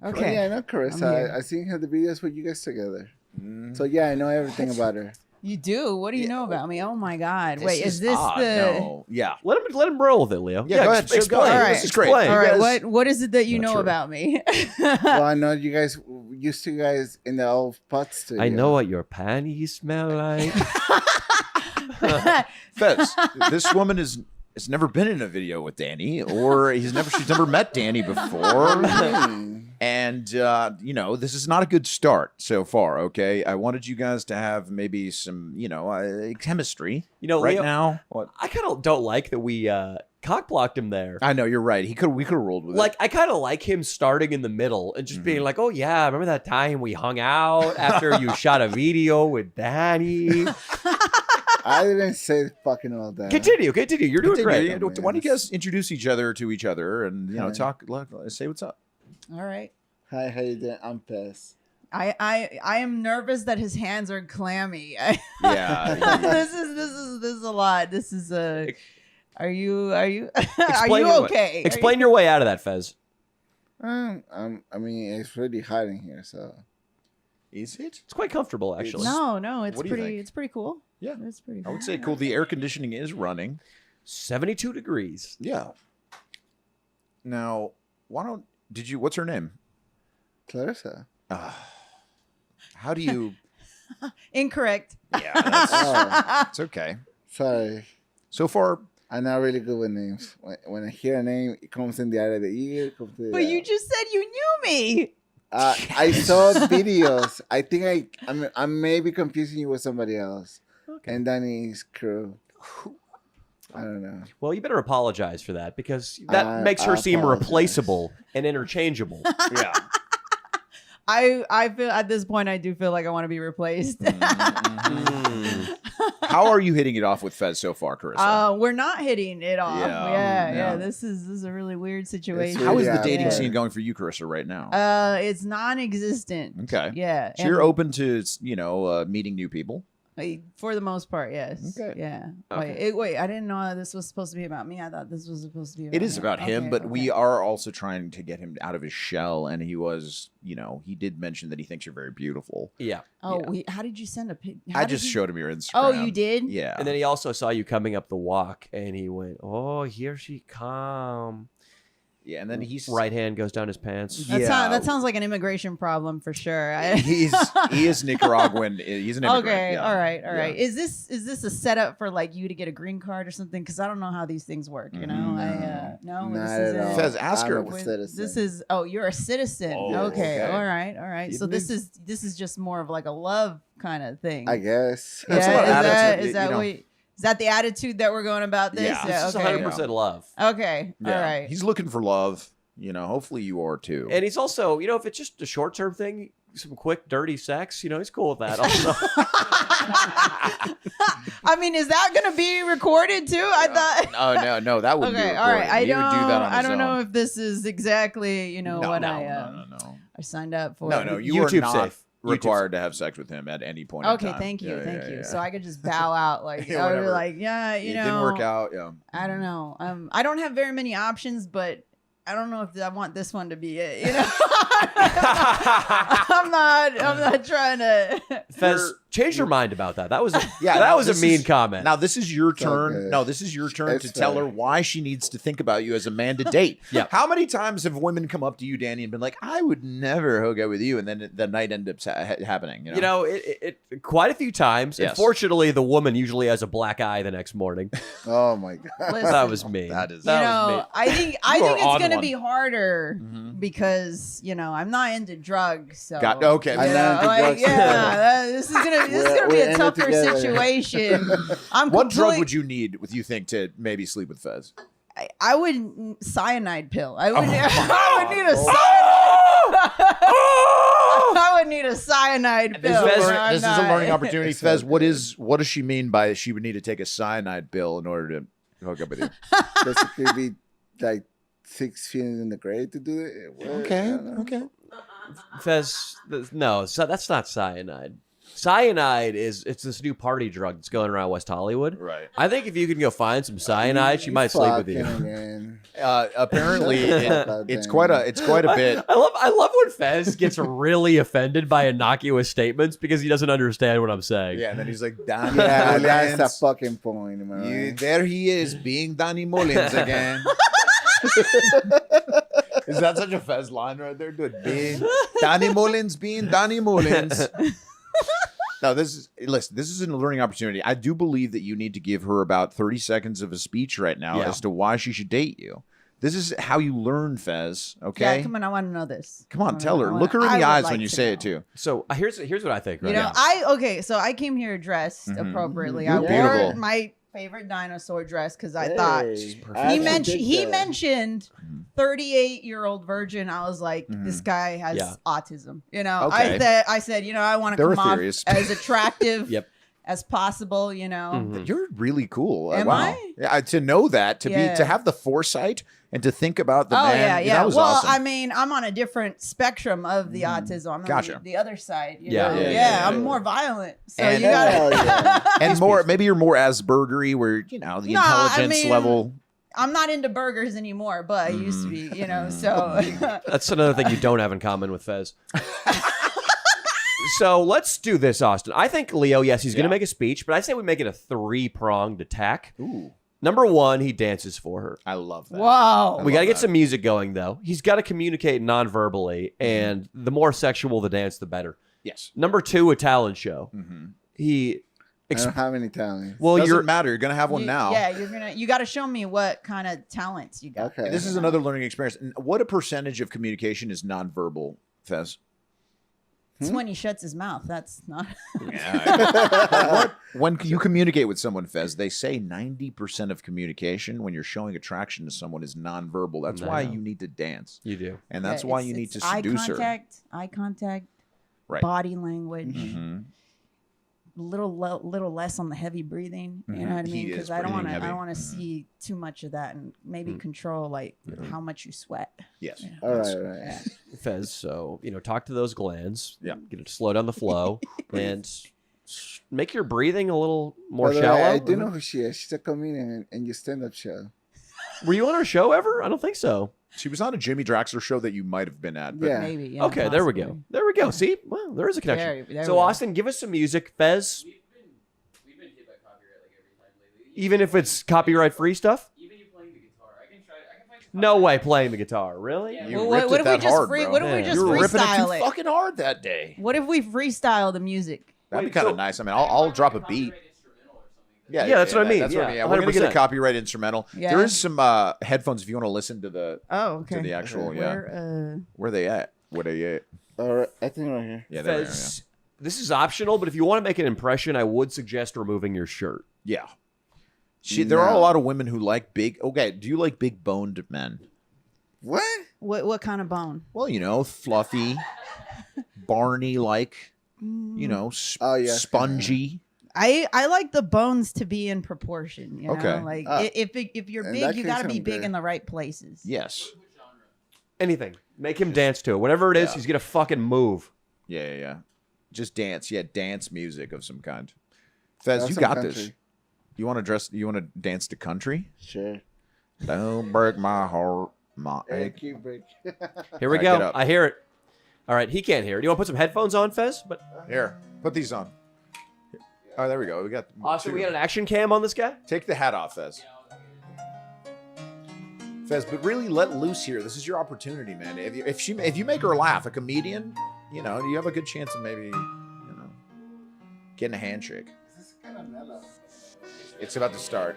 Okay. Yeah, I know Carissa. I seen her the videos with you guys together. So yeah, I know everything about her. You do? What do you know about me? Oh my God! Wait, is this odd. the? No. Yeah. Let him roll with it, Leo. Yeah, go ahead. Explain. Go ahead. All right. This is great. Explain. All right, guys- what is it that you Not know true. about me? Well, I know you guys used to guys in the old pot studio. I know what your panties smell like. Fez, this woman has never been in a video with Danny, or she's never met Danny before. And, this is not a good start so far, okay? I wanted you guys to have maybe some, chemistry. Right Leo, now. What? I kind of don't like that we cock blocked him there. I know, you're right. We could have rolled with it. I kind of like him starting in the middle and just being like, oh, yeah, remember that time we hung out after you shot a video with Danny? I didn't say fucking all that. Continue. You're doing great. Why don't you guys introduce each other to each other and, talk, say what's up. All right. Hi, how you doing? I'm Fez. I am nervous that his hands are clammy. Yeah. This is a lot. This is a. Are you are you Explain your okay? Explain your way out of that, Fez. I mean, it's really hot in here, so. Is it? It's quite comfortable, actually. No, it's What do you pretty. think? It's pretty cool. Yeah. It's pretty. I Cool. would say cool. The air conditioning is running. 72 degrees. Yeah. Now, what's her name? Clarissa. How do you? Incorrect. Yeah, that's, Oh, it's okay. sorry. So far, I'm not really good with names. When I hear a name, it comes in the eye of the ear. It comes to But you just said you knew me. I saw videos. I think I'm maybe confusing you with somebody else. Okay. And Danny's crew. I don't know. Well, you better apologize for that because that makes her I seem apologize. replaceable and interchangeable. yeah. I feel at this point I do feel like I want to be replaced. How are you hitting it off with Fez so far, Carissa? We're not hitting it off. Yeah, Yeah. This is a really weird situation. How is the yeah, dating yeah. scene going for you, Carissa, right now? It's non-existent. Okay. Yeah. So you're open to, meeting new people? For the most part, yes. Okay. Yeah. Okay. Wait. I didn't know this was supposed to be about me. I thought this was supposed to be. It is about him, Okay, but okay. we are also trying to get him out of his shell. And he was, he did mention that he thinks you're very beautiful. Yeah. Oh, Yeah. how did you send a pic? I just showed him your Instagram. Oh, you did? Yeah. And then he also saw you coming up the walk and he went, oh, here she come. Yeah, and then he's Right hand goes down his pants. That sounds like an immigration problem for sure. he is Nicaraguan. He's an immigrant. Okay, yeah. all right. Yeah. Is this a setup for like you to get a green card or something? Because I don't know how these things work. You know, no, Not this at is all. it. Fez, ask her. I'm a citizen. This is you're a citizen. Oh, okay. okay. All right. So this is just more of like a love kind of thing. I guess. That's a lot of attitude, Is that the attitude that we're going about this? Yeah. This is okay. 100% love. Okay. Yeah. All right. He's looking for love. Hopefully you are too. And he's also, if it's just a short-term thing, some quick, dirty sex, he's cool with that also. I mean, is that going to be recorded too? I thought. Oh no, that would be Okay, recorded. all right. He would do that on I his don't know own. if this is exactly, what no, I signed up for. No, you YouTube are not safe. required to have sex with him at any point in Okay, time. thank you, Yeah, thank yeah, you. yeah. So I could just bow out, like Yeah, I would be whatever. like, It didn't work out. Yeah. I don't know. I don't have very many options, but I don't know if I want this one to be it. I'm not trying to. Fez, change your mind about that. That was a, Yeah, that no, was a this mean is- comment. Now this is your turn. Okay. No, this is your turn It's to tell fair. her why she needs to think about you as a man to date. Yeah. How many times have women come up to you, Danny, and been like, "I would never hook up with you," and then the night ends up happening? It quite a few times. Yes. Unfortunately, the woman usually has a black eye the next morning. Oh my god. Listen, That was me. That is- That you was know, me. I think You are it's on gonna one. be harder Mhm. because I'm not into drugs. So Okay. you I'm know, not into like, drugs yeah, either. this is gonna We're be in a it tougher together. situation. I'm What drug complete- would you need you think to maybe sleep with Fez? I would cyanide pill. I would. Oh. I would need a cyanide. I would need a cyanide This pill. is- I'm This is a not- learning opportunity, It's Fez. okay. What does she mean by she would need to take a cyanide pill in order to hook up with you? Basically, be like 6 feet in the grave to do it. I don't know. Okay. Fez, no, that's not cyanide. Cyanide it's this new party drug that's going around West Hollywood. Right. I think if you can go find some cyanide, she might sleep with you. Apparently, it's quite a bit. I love when Fez gets really offended by innocuous statements because he doesn't understand what I'm saying. Yeah, and then he's like, Danny Yeah, that's a Mullins. fucking point. Am I right? There he is, being Danny Mullins again. Is that such a Fez line right there, dude? Being Danny Mullins being Danny Mullins. No, this is a learning opportunity. I do believe that you need to give her about 30 seconds of a speech right now as to why she should date you. This is how you learn, Fez. Okay. Yeah, come on, I want to know this. Come on, tell her. Look her in the eyes when you say it too. So here's what I think. Right You know, now. so I came here dressed appropriately. You're I wore beautiful. my favorite dinosaur dress because I thought I he that. mentioned 38-year-old virgin. I was like, this guy has autism. You know, Okay. I said, you know, I want to There come are off theories. as attractive Yep. as possible. You know, You're really cool. Am wow. I? Yeah, to know that, to Yeah. have the foresight and to think about the oh man. yeah. That was Well, awesome. I mean, I'm on a different spectrum of the autism. I'm Gotcha. on the other side. You Yeah. know? Yeah, yeah, I'm yeah. more violent. So And- you gotta. Hell yeah. and more, maybe you're more Aspergery, where the No, I intelligence mean, level. I'm not into burgers anymore, but I used to be, you know, so That's another thing you don't have in common with Fez. So let's do this, Austin. I think Leo, yes, he's going to make a speech, but I say we make it a 3-pronged attack. Ooh, Number one, he dances for her. I love that. whoa. We got to love get some music going, though. He's got to communicate non-verbally, and the more sexual the dance, the better. Yes. Number two, a talent show. He, I don't have any talent. well, Doesn't you're matter. You're gonna have one now. Yeah, you got to show me what kind of talents you got. Okay. This is another learning experience. And what a percentage of communication is nonverbal, Fez? It's when he shuts his mouth. That's not. When you communicate with someone, Fez, they say 90% of communication when you're showing attraction to someone is nonverbal. That's why you need to dance. you do. And that's why you need to eye seduce her. eye contact, Right. body language. Mhm. Little less on the heavy breathing. You know what I He mean? is Because I don't breathing want to. I heavy. don't want to see too much of that, and maybe control like how much you sweat. Yes. All right. Fez, so, talk to those glands. Yeah. Get it to slow down the flow and make your breathing a little more By the way, shallow. I do know who she is. She's a comedian in your stand-up show. Were you on our show ever? I don't think so. She was on a Jimmy Draxler show that you might have been at. But Yeah. Maybe. Yeah, Okay, there we possibly. go. There we go. See? Well, there is a connection. There So, we go. Austin, give us some music. Fez, We've been hit by copyright like every time lately. even if it's copyright-free stuff? Even you playing the guitar, I can find. No way playing the guitar. Really? Yeah. You Well, ripped what it if we that just hard, free? bro. What if we Yeah. just You were ripping it freestyle too it? fucking hard that day. What if we freestyle the music? That'd be Wait, kind of so- nice. I mean, I'll drop a beat. Instrumental or something. Yeah, that's what I mean. That's what I Yeah, mean. Yeah, we're gonna get a 100%. copyright instrumental. Yeah. There is some headphones if you want to listen to the Oh, okay. the actual. Yeah. Where, Where they at? Where they at? All right. I think right here. Yeah, there. Fez, this is optional, but if you want to make an impression, I would suggest removing your shirt. Yeah. There are a No. lot of women who like big. Okay, do you like big boned men? What? what kind of bone? Well, fluffy, Barney like. Oh, yeah. Spongy. I like the bones to be in proportion. You know? Okay. Like Ah. if you're In big, that you case, got to be I'm big good. in the right places. Yes. Anything. Make him dance to it. Whatever it is, he's going to fucking move. Yeah. Just dance. Yeah, dance music of some kind. Fez, That's you some got country. this. You want to dance to country? Sure. Don't break my heart, my Hey, ache. keep break. Here we All right, go. get up. I hear it. All right, he can't hear it. You want to put some headphones on, Fez? But Here, put these on. Oh, there we go. We got. Austin, two. we got an action cam on this guy? Take the hat off, Fez. Fez, but really let loose here. This is your opportunity, man. If you make her laugh, a comedian, you have a good chance of maybe, getting a handshake. This is kind of mellow. It's about to start.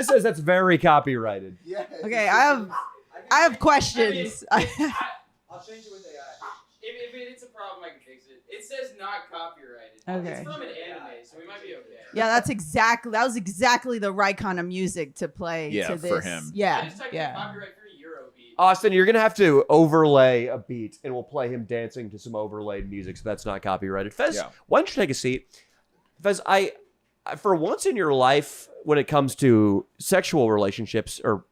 Fez says that's very copyrighted. Yes. Okay, I have questions. I'll change it with AI. If it's a problem, I can fix it. It says not copyrighted. Okay. It's from an anime, so we might be okay. Yeah, that was exactly the right kind of music to play to this. for him. I Yeah, just typed in yeah. copyright-free Eurobeat. Austin, you're gonna have to overlay a beat, and we'll play him dancing to some overlaid music, so that's not copyrighted. Fez, Yeah. why don't you take a seat? Fez, I for once in your life, when it comes to sexual relationships or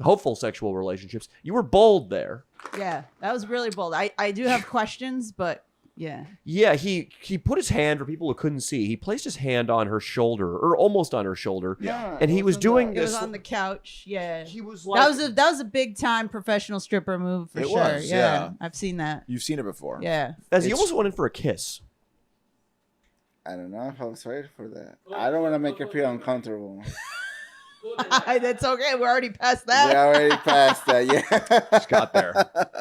hopeful sexual relationships, you were bold there. Yeah, that was really bold. I do have questions, but yeah. Yeah, he put his hand, for people who couldn't see, he placed his hand on her shoulder, or almost on her shoulder, Yeah, and he was doing It was this. on the couch. Yeah. He was like, That was a big time professional stripper move for It sure. was, yeah. I've seen that. You've seen it before. Yeah. as he it's- almost went in for a kiss. I don't know if I was ready for that. I don't want to make her feel uncomfortable. That's okay. We're already past We that. already passed that. Yeah. She's got there.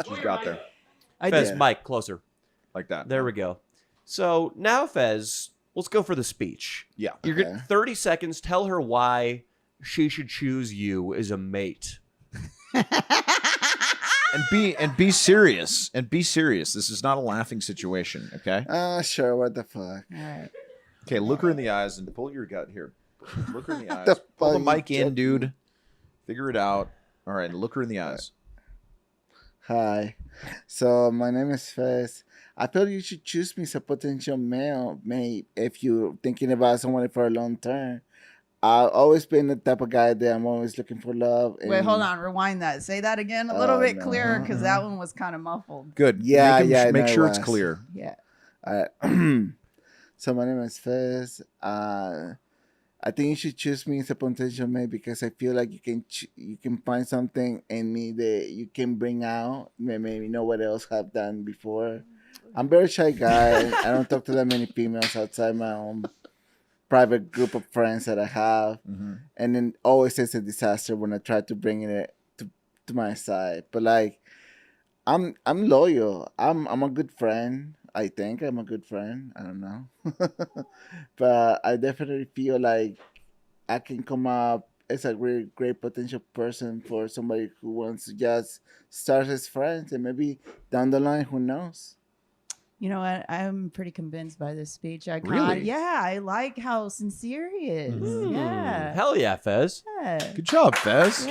She's got there. I Fez, did. Mike, closer. Like that. There we go. So now, Fez, let's go for the speech. Yeah. You're Okay. getting 30 seconds. Tell her why she should choose you as a mate. And be serious. And be serious. This is not a laughing situation, okay? Sure. What the fuck? All right. Okay, look her in the eyes and pull your gut here. Look her in the eyes. The Pull the fuck mic you in, joking? dude. Figure it out. All right, look her in the eyes. Hi. So my name is Fez. I feel you should choose me as a potential male mate if you're thinking about someone for a long term. I've always been the type of guy that I'm always looking for love. Wait, and- hold on. Rewind that. Say that again a little bit no. clearer because that one was kind of muffled. Good. Yeah, Make no, sure it it's was. clear. Yeah. So my name is Fez. I think you should choose me as a potential mate because I feel like you can find something in me that you can bring out. Maybe no one else have done before. I'm a very shy guy. I don't talk to that many females outside my own private group of friends that I have, and then always it's a disaster when I try to bring it to my side. But like, I'm loyal. I'm a good friend. I think I'm a good friend. I don't know. But I definitely feel like I can come up as a really great potential person for somebody who wants to just start as friends and maybe down the line, who knows? You know what? I'm pretty convinced by this speech. Really? Yeah, I like how sincere he is. Yeah. Hell yeah, Fez. Yeah. Good job, Fez.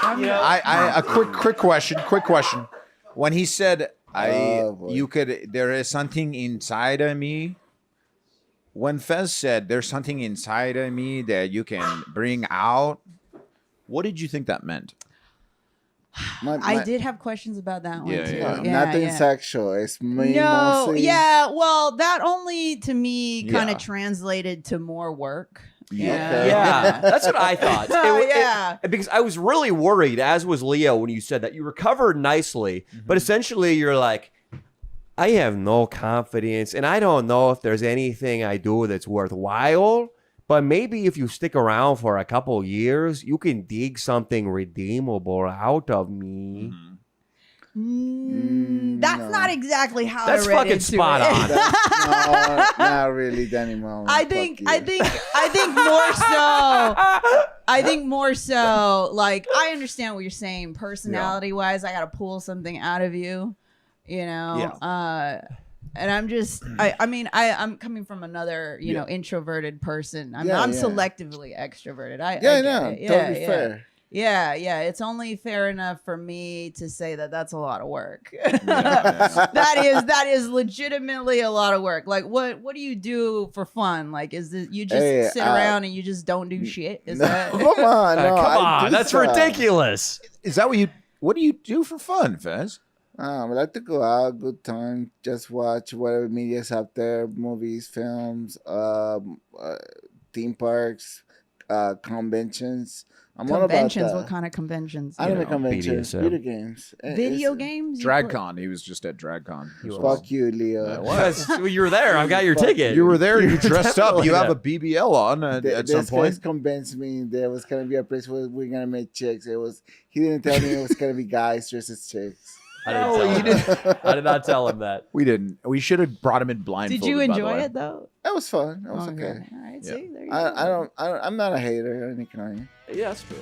Yeah. A quick question. When he said Oh, boy. there is something inside of me. When Fez said there's something inside of me that you can bring out, what did you think that meant? I did have questions about that one Yeah, too. yeah. Nothing sexual. It's me No, mostly. yeah. Well, that only to me kind Yeah. of translated to more work. Yeah. Okay. Yeah, that's what I thought. Yeah. Because I was really worried, as was Leo, when you said that. You recovered nicely, but essentially you're like, I have no confidence, and I don't know if there's anything I do that's worthwhile. But maybe if you stick around for a couple years, you can dig something redeemable out of me. That's No. not exactly how That's I read fucking into spot it. on. No, not really, Danny Mullen. I Fuck think you. I think more so like I understand what you're saying personality wise. I gotta pull something out of you, you know. And I'm just I'm coming from another, you know, introverted person. I'm Yeah, yeah. selectively extroverted. I Yeah, get no, it. totally fair. Yeah, it's only fair enough for me to say that that's a lot of work. that is legitimately a lot of work. Like, what do you do for fun? Like, is this you just Hey, sit around and you just don't do shit? Is No, that? come on, no, Come I on, do that's stuff. ridiculous. Is that what do you do for fun, Fez? I like to go out, good time, just watch whatever media's out there, movies, films, theme parks, conventions. I'm all about Conventions? that. What kind of conventions? I don't know know, conventions, BDSM. video games. Video games? DragCon. He was just at DragCon. He was. Fuck you, Leo. Fez, you were there. I got your ticket. You were there. You dressed up. definitely You have there. a BBL on at some This point. guy convinced me there was gonna be a place where we're gonna meet chicks. He didn't tell me it was gonna be guys dressed as chicks. I didn't tell him. I did not tell him that. We didn't. We should have brought him in blindfolded. Did you by the enjoy way. it though? That was fun. That was okay. All right, right. Yeah. See, there you go. I'm not a hater of any kind. Yeah, that's true.